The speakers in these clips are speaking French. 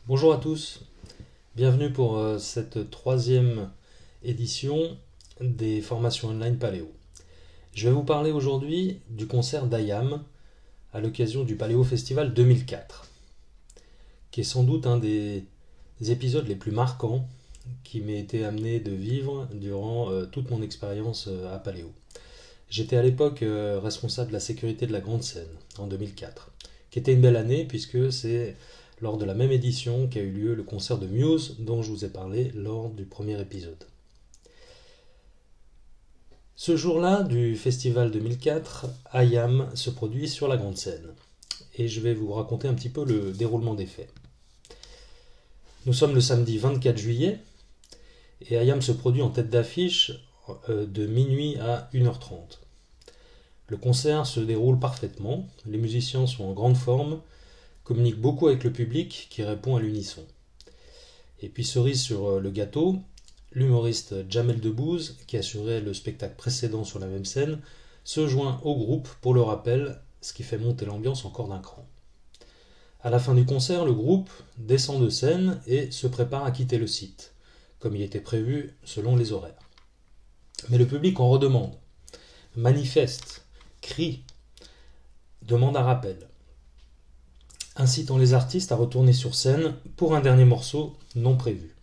Bonjour à tous, bienvenue pour cette troisième édition des formations online Paléo. Je vais vous parler aujourd'hui du concert d'Ayam à l'occasion du Paléo Festival 2004, qui est sans doute un des épisodes les plus marquants qui m'ait été amené de vivre durant toute mon expérience à Paléo. J'étais à l'époque responsable de la sécurité de la Grande Seine en 2004, qui était une belle année puisque c'est lors de la même édition qu'a eu lieu le concert de Muse dont je vous ai parlé lors du premier épisode. Ce jour-là du festival 2004, Ayam se produit sur la Grande Seine et je vais vous raconter un petit peu le déroulement des faits. Nous sommes le samedi 24 juillet et Ayam se produit en tête d'affiche de minuit à 1h30. Le concert se déroule parfaitement, les musiciens sont en grande forme, communiquent beaucoup avec le public qui répond à l'unisson. Et puis cerise sur le gâteau, l'humoriste Jamel Debbouze, qui assurait le spectacle précédent sur la même scène, se joint au groupe pour le rappel, ce qui fait monter l'ambiance encore d'un cran. À la fin du concert, le groupe descend de scène et se prépare à quitter le site, comme il était prévu selon les horaires. Mais le public en redemande, manifeste, crie, demande un rappel, incitant les artistes à retourner sur scène pour un dernier morceau non prévu.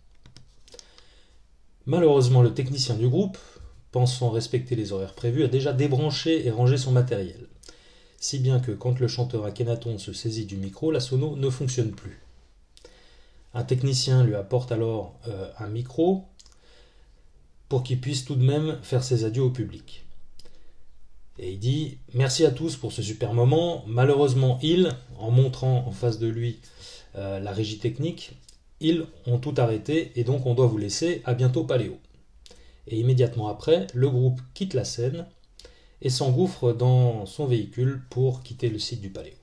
Malheureusement, le technicien du groupe, pensant respecter les horaires prévus, a déjà débranché et rangé son matériel. Si bien que quand le chanteur Akhenaton se saisit du micro, la sono ne fonctionne plus. Un technicien lui apporte alors un micro pour qu'il puisse tout de même faire ses adieux au public. Et il dit « Merci à tous pour ce super moment. Malheureusement, en montrant en face de lui la régie technique, ils ont tout arrêté et donc on doit vous laisser. À bientôt Paléo. » Et immédiatement après, le groupe quitte la scène et s'engouffre dans son véhicule pour quitter le site du Paléo.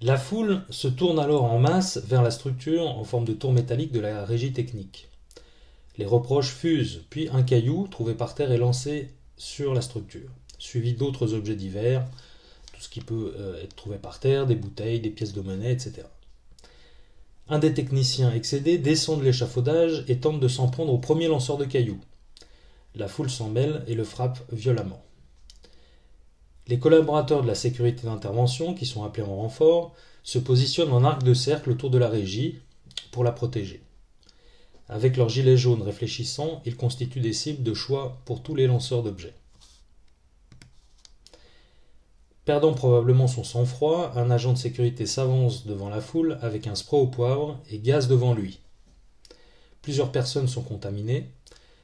La foule se tourne alors en masse vers la structure en forme de tour métallique de la régie technique. Les reproches fusent, puis un caillou trouvé par terre est lancé sur la structure, suivi d'autres objets divers, tout ce qui peut être trouvé par terre, des bouteilles, des pièces de monnaie, etc. Un des techniciens excédés descend de l'échafaudage et tente de s'en prendre au premier lanceur de cailloux. La foule s'en mêle et le frappe violemment. Les collaborateurs de la sécurité d'intervention, qui sont appelés en renfort, se positionnent en arc de cercle autour de la régie pour la protéger. Avec leurs gilets jaunes réfléchissants, ils constituent des cibles de choix pour tous les lanceurs d'objets. Perdant probablement son sang-froid, un agent de sécurité s'avance devant la foule avec un spray au poivre et gaze devant lui. Plusieurs personnes sont contaminées,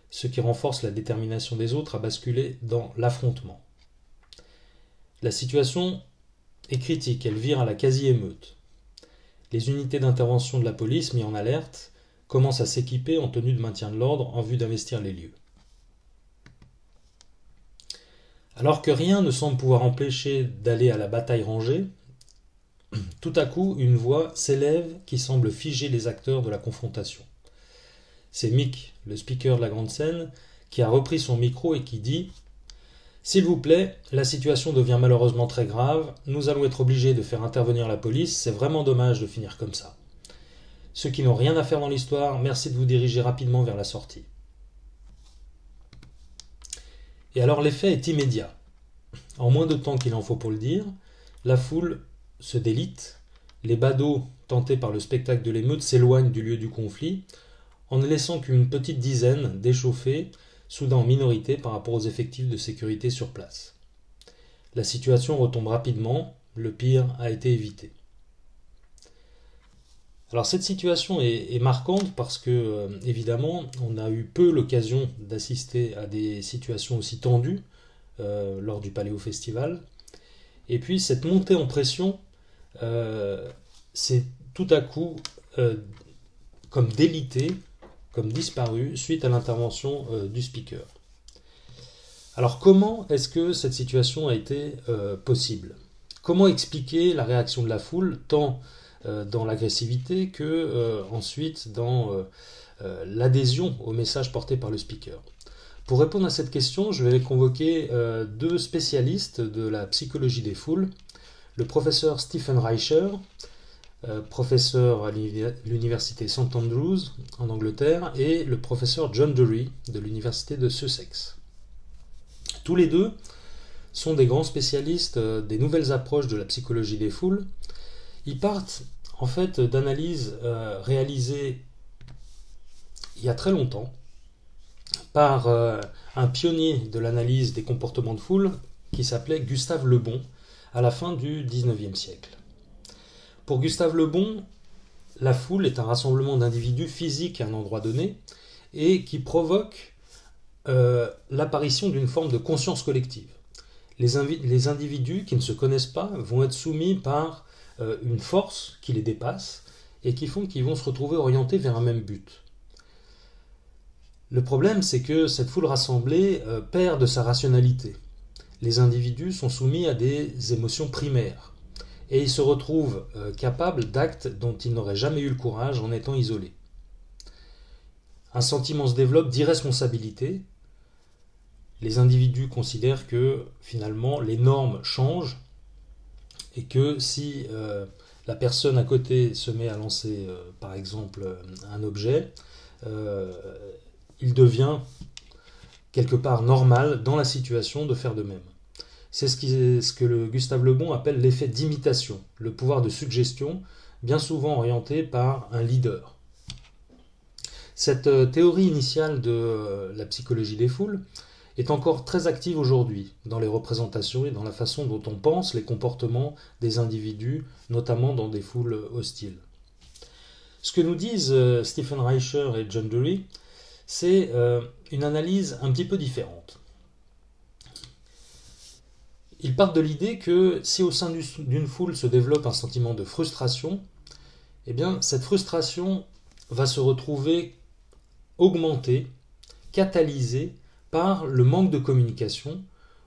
ce qui renforce la détermination des autres à basculer dans l'affrontement. La situation est critique, elle vire à la quasi-émeute. Les unités d'intervention de la police, mises en alerte, commencent à s'équiper en tenue de maintien de l'ordre en vue d'investir les lieux. Alors que rien ne semble pouvoir empêcher d'aller à la bataille rangée, tout à coup une voix s'élève qui semble figer les acteurs de la confrontation. C'est Mick, le speaker de la grande scène, qui a repris son micro et qui dit « S'il vous plaît, la situation devient malheureusement très grave, nous allons être obligés de faire intervenir la police, c'est vraiment dommage de finir comme ça. Ceux qui n'ont rien à faire dans l'histoire, merci de vous diriger rapidement vers la sortie. » Et alors l'effet est immédiat. En moins de temps qu'il en faut pour le dire, la foule se délite, les badauds tentés par le spectacle de l'émeute s'éloignent du lieu du conflit, en ne laissant qu'une petite dizaine d'échauffés, soudain en minorité par rapport aux effectifs de sécurité sur place. La situation retombe rapidement, le pire a été évité. Alors cette situation est marquante parce que, évidemment, on a eu peu l'occasion d'assister à des situations aussi tendues lors du Paléo Festival. Et puis cette montée en pression, c'est tout à coup comme délité, comme disparu suite à l'intervention du speaker. Alors comment est-ce que cette situation a été possible ? Comment expliquer la réaction de la foule, tant dans l'agressivité que ensuite dans l'adhésion au message porté par le speaker ? Pour répondre à cette question, je vais convoquer deux spécialistes de la psychologie des foules, le professeur Stephen Reicher, professeur à l'université St Andrews en Angleterre, et le professeur John Dury de l'université de Sussex. Tous les deux sont des grands spécialistes des nouvelles approches de la psychologie des foules. Ils partent en fait d'analyses réalisées il y a très longtemps par un pionnier de l'analyse des comportements de foule qui s'appelait Gustave Le Bon à la fin du XIXe siècle. Pour Gustave Le Bon, la foule est un rassemblement d'individus physiques à un endroit donné et qui provoque l'apparition d'une forme de conscience collective. Les individus qui ne se connaissent pas vont être soumis par une force qui les dépasse et qui font qu'ils vont se retrouver orientés vers un même but. Le problème, c'est que cette foule rassemblée perd de sa rationalité. Les individus sont soumis à des émotions primaires et ils se retrouvent capables d'actes dont ils n'auraient jamais eu le courage en étant isolés. Un sentiment se développe d'irresponsabilité. Les individus considèrent que finalement les normes changent et que si la personne à côté se met à lancer par exemple un objet, il devient quelque part normal dans la situation de faire de même. C'est ce que Gustave Le Bon appelle l'effet d'imitation, le pouvoir de suggestion, bien souvent orienté par un leader. Cette théorie initiale de la psychologie des foules est encore très active aujourd'hui dans les représentations et dans la façon dont on pense les comportements des individus, notamment dans des foules hostiles. Ce que nous disent Stephen Reicher et John Dury, c'est une analyse un petit peu différente. Ils partent de l'idée que si au sein d'une foule se développe un sentiment de frustration, eh bien cette frustration va se retrouver augmentée, catalysée par le manque de communication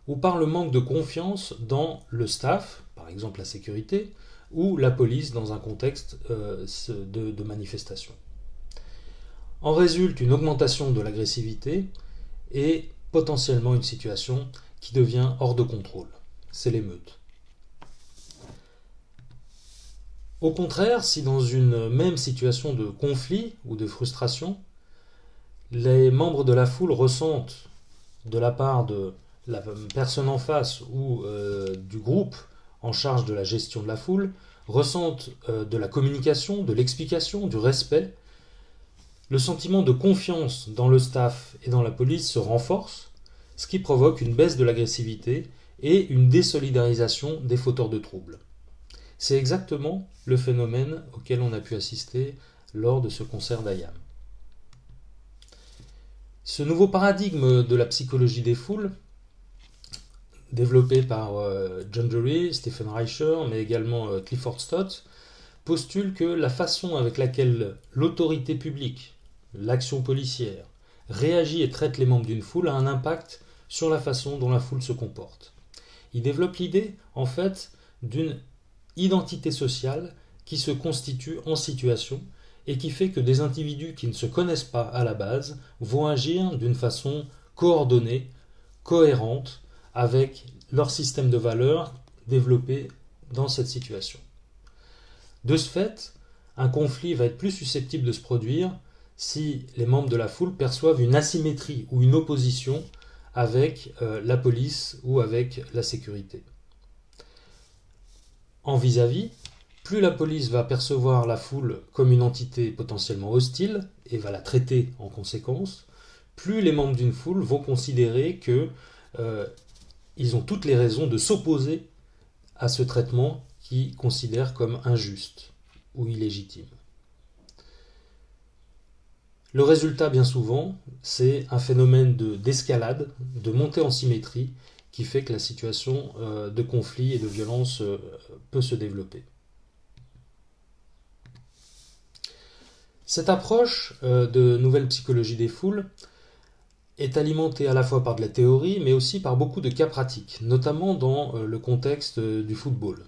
ou par le manque de confiance dans le staff, par exemple la sécurité, ou la police dans un contexte de manifestation. En résulte une augmentation de l'agressivité et potentiellement une situation qui devient hors de contrôle. C'est l'émeute. Au contraire, si dans une même situation de conflit ou de frustration, les membres de la foule ressentent de la part de la personne en face ou du groupe en charge de la gestion de la foule, ressentent de la communication, de l'explication, du respect, le sentiment de confiance dans le staff et dans la police se renforce, ce qui provoque une baisse de l'agressivité et une désolidarisation des fauteurs de troubles. C'est exactement le phénomène auquel on a pu assister lors de ce concert d'Ayam. Ce nouveau paradigme de la psychologie des foules, développé par John Dury, Stephen Reicher, mais également Clifford Stott, postule que la façon avec laquelle l'autorité publique, l'action policière, réagit et traite les membres d'une foule a un impact sur la façon dont la foule se comporte. Il développe l'idée, en fait, d'une identité sociale qui se constitue en situation et qui fait que des individus qui ne se connaissent pas à la base vont agir d'une façon coordonnée, cohérente, avec leur système de valeurs développé dans cette situation. De ce fait, un conflit va être plus susceptible de se produire si les membres de la foule perçoivent une asymétrie ou une opposition avec la police ou avec la sécurité. En vis-à-vis, plus la police va percevoir la foule comme une entité potentiellement hostile et va la traiter en conséquence, plus les membres d'une foule vont considérer qu'ils ont toutes les raisons de s'opposer à ce traitement qu'ils considèrent comme injuste ou illégitime. Le résultat, bien souvent, c'est un phénomène d'escalade, de montée en symétrie, qui fait que la situation de conflit et de violence peut se développer. Cette approche de nouvelle psychologie des foules est alimentée à la fois par de la théorie, mais aussi par beaucoup de cas pratiques, notamment dans le contexte du football.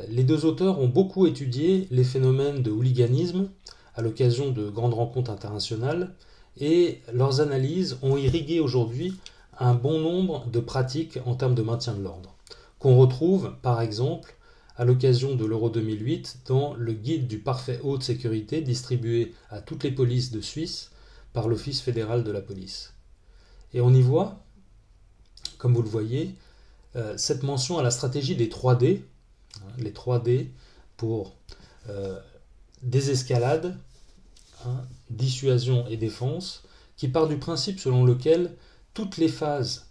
Les deux auteurs ont beaucoup étudié les phénomènes de hooliganisme à l'occasion de grandes rencontres internationales, et leurs analyses ont irrigué aujourd'hui un bon nombre de pratiques en termes de maintien de l'ordre, qu'on retrouve par exemple à l'occasion de l'Euro 2008 dans le guide du parfait haute sécurité distribué à toutes les polices de Suisse par l'Office fédéral de la police. Et on y voit, comme vous le voyez, cette mention à la stratégie des 3D, les 3D pour désescalade, dissuasion et défense, qui part du principe selon lequel toutes les phases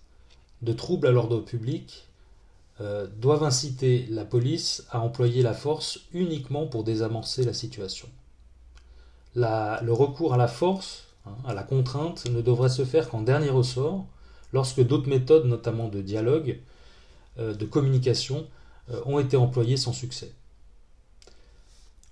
de troubles à l'ordre public doivent inciter la police à employer la force uniquement pour désamorcer la situation. Le recours à la force, à la contrainte, ne devrait se faire qu'en dernier ressort, lorsque d'autres méthodes, notamment de dialogue, de communication, ont été employées sans succès.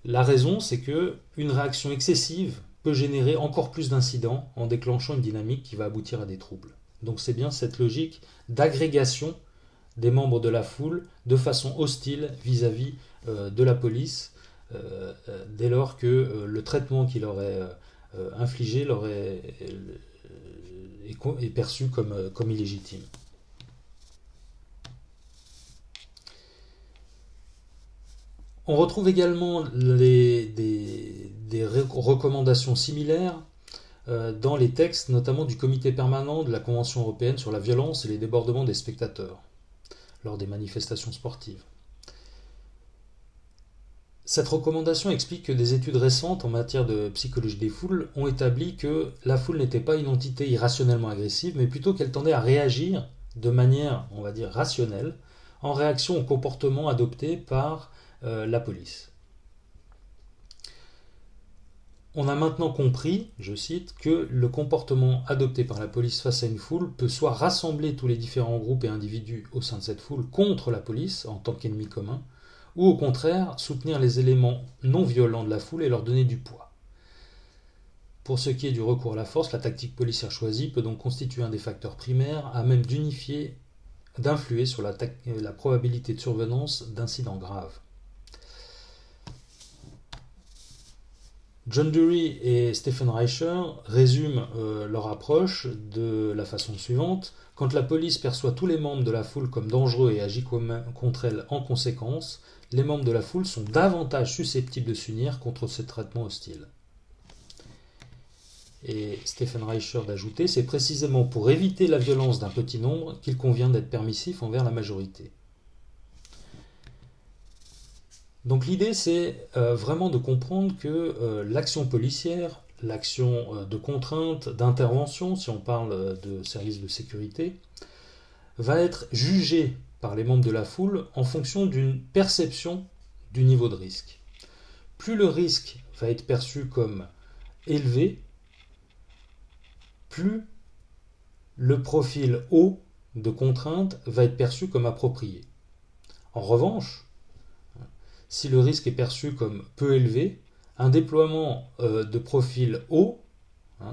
La raison, c'est qu'une réaction excessive peut générer encore plus d'incidents en déclenchant une dynamique qui va aboutir à des troubles. Donc c'est bien cette logique d'agrégation des membres de la foule de façon hostile vis-à-vis de la police, dès lors que le traitement qu'il aurait infligé est perçu comme illégitime. On retrouve également des recommandations similaires dans les textes, notamment du comité permanent de la Convention européenne sur la violence et les débordements des spectateurs lors des manifestations sportives. Cette recommandation explique que des études récentes en matière de psychologie des foules ont établi que la foule n'était pas une entité irrationnellement agressive, mais plutôt qu'elle tendait à réagir de manière, on va dire, rationnelle, en réaction au comportement adopté par la police. On a maintenant compris, je cite, que le comportement adopté par la police face à une foule peut soit rassembler tous les différents groupes et individus au sein de cette foule contre la police en tant qu'ennemi commun, ou au contraire soutenir les éléments non violents de la foule et leur donner du poids. Pour ce qui est du recours à la force, la tactique policière choisie peut donc constituer un des facteurs primaires à même d'influer sur la probabilité de survenance d'incidents graves. John Dury et Stephen Reicher résument leur approche de la façon suivante. Quand la police perçoit tous les membres de la foule comme dangereux et agit contre elle en conséquence, les membres de la foule sont davantage susceptibles de s'unir contre ce traitement hostile. Et Stephen Reicher d'ajouter, c'est précisément pour éviter la violence d'un petit nombre qu'il convient d'être permissif envers la majorité. Donc l'idée, c'est vraiment de comprendre que l'action policière, l'action de contrainte, d'intervention, si on parle de services de sécurité, va être jugée par les membres de la foule en fonction d'une perception du niveau de risque. Plus le risque va être perçu comme élevé, plus le profil haut de contrainte va être perçu comme approprié. En revanche, si le risque est perçu comme peu élevé, un déploiement de profil haut,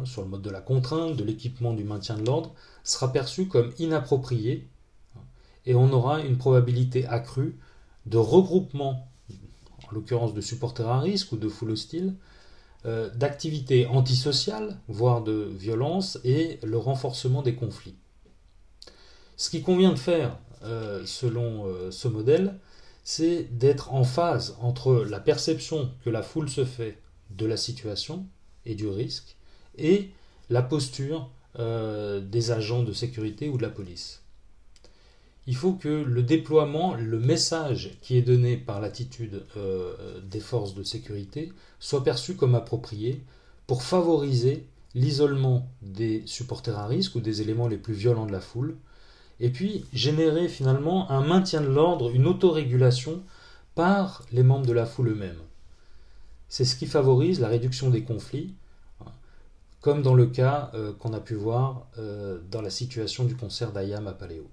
sur le mode de la contrainte, de l'équipement, du maintien de l'ordre, sera perçu comme inapproprié et on aura une probabilité accrue de regroupement, en l'occurrence de supporters à risque ou de foule hostile, d'activités antisociales, voire de violence, et le renforcement des conflits. Ce qu'il convient de faire, selon ce modèle, c'est d'être en phase entre la perception que la foule se fait de la situation et du risque et la posture des agents de sécurité ou de la police. Il faut que le déploiement, le message qui est donné par l'attitude des forces de sécurité soit perçu comme approprié pour favoriser l'isolement des supporters à risque ou des éléments les plus violents de la foule, et puis générer finalement un maintien de l'ordre, une autorégulation par les membres de la foule eux-mêmes. C'est ce qui favorise la réduction des conflits, comme dans le cas qu'on a pu voir dans la situation du concert d'Ayam à Paléo.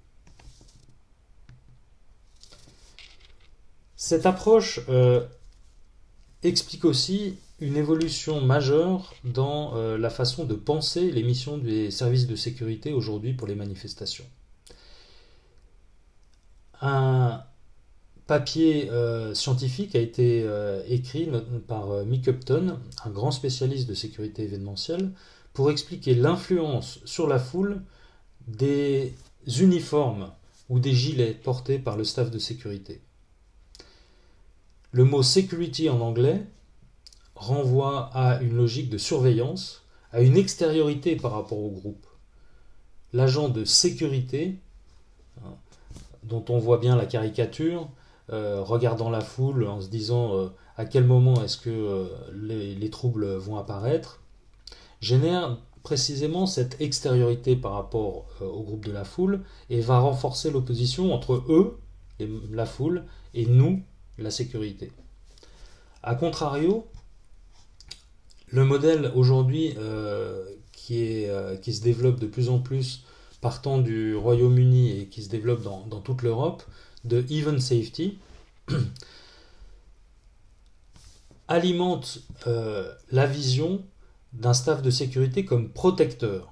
Cette approche explique aussi une évolution majeure dans la façon de penser les missions des services de sécurité aujourd'hui pour les manifestations. Un papier scientifique a été écrit par Mick Upton, un grand spécialiste de sécurité événementielle, pour expliquer l'influence sur la foule des uniformes ou des gilets portés par le staff de sécurité. Le mot security en anglais renvoie à une logique de surveillance, à une extériorité par rapport au groupe. L'agent de sécurité, dont on voit bien la caricature, regardant la foule en se disant à quel moment est-ce que les troubles vont apparaître, génère précisément cette extériorité par rapport au groupe de la foule et va renforcer l'opposition entre eux, la foule, et nous, la sécurité. A contrario, le modèle aujourd'hui qui se développe de plus en plus partant du Royaume-Uni et qui se développe dans toute l'Europe, de Even Safety, alimente la vision d'un staff de sécurité comme protecteur.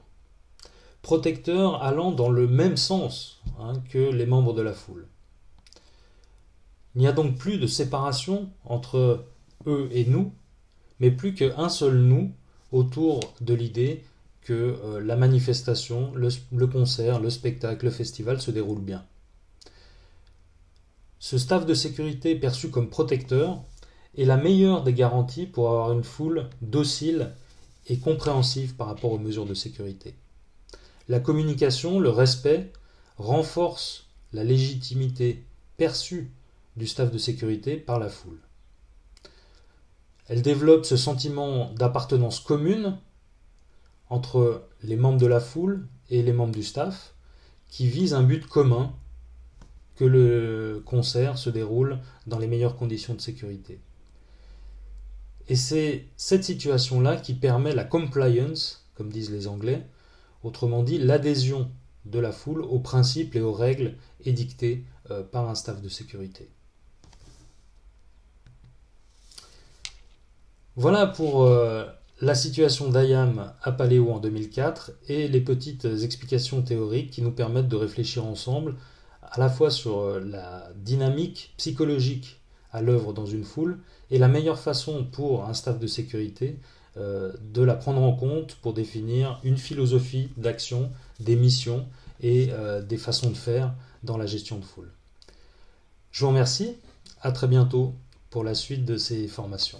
Protecteur allant dans le même sens que les membres de la foule. Il n'y a donc plus de séparation entre eux et nous, mais plus qu'un seul nous autour de l'idée que la manifestation, le concert, le spectacle, le festival se déroule bien. Ce staff de sécurité perçu comme protecteur est la meilleure des garanties pour avoir une foule docile et compréhensive par rapport aux mesures de sécurité. La communication, le respect, renforce la légitimité perçue du staff de sécurité par la foule. Elle développe ce sentiment d'appartenance commune entre les membres de la foule et les membres du staff qui vise un but commun, que le concert se déroule dans les meilleures conditions de sécurité. Et c'est cette situation-là qui permet la compliance, comme disent les Anglais, autrement dit l'adhésion de la foule aux principes et aux règles édictées par un staff de sécurité. Voilà pour la situation d'IAM à Paléo en 2004 et les petites explications théoriques qui nous permettent de réfléchir ensemble à la fois sur la dynamique psychologique à l'œuvre dans une foule et la meilleure façon pour un staff de sécurité de la prendre en compte pour définir une philosophie d'action, des missions et des façons de faire dans la gestion de foule. Je vous remercie, à très bientôt pour la suite de ces formations.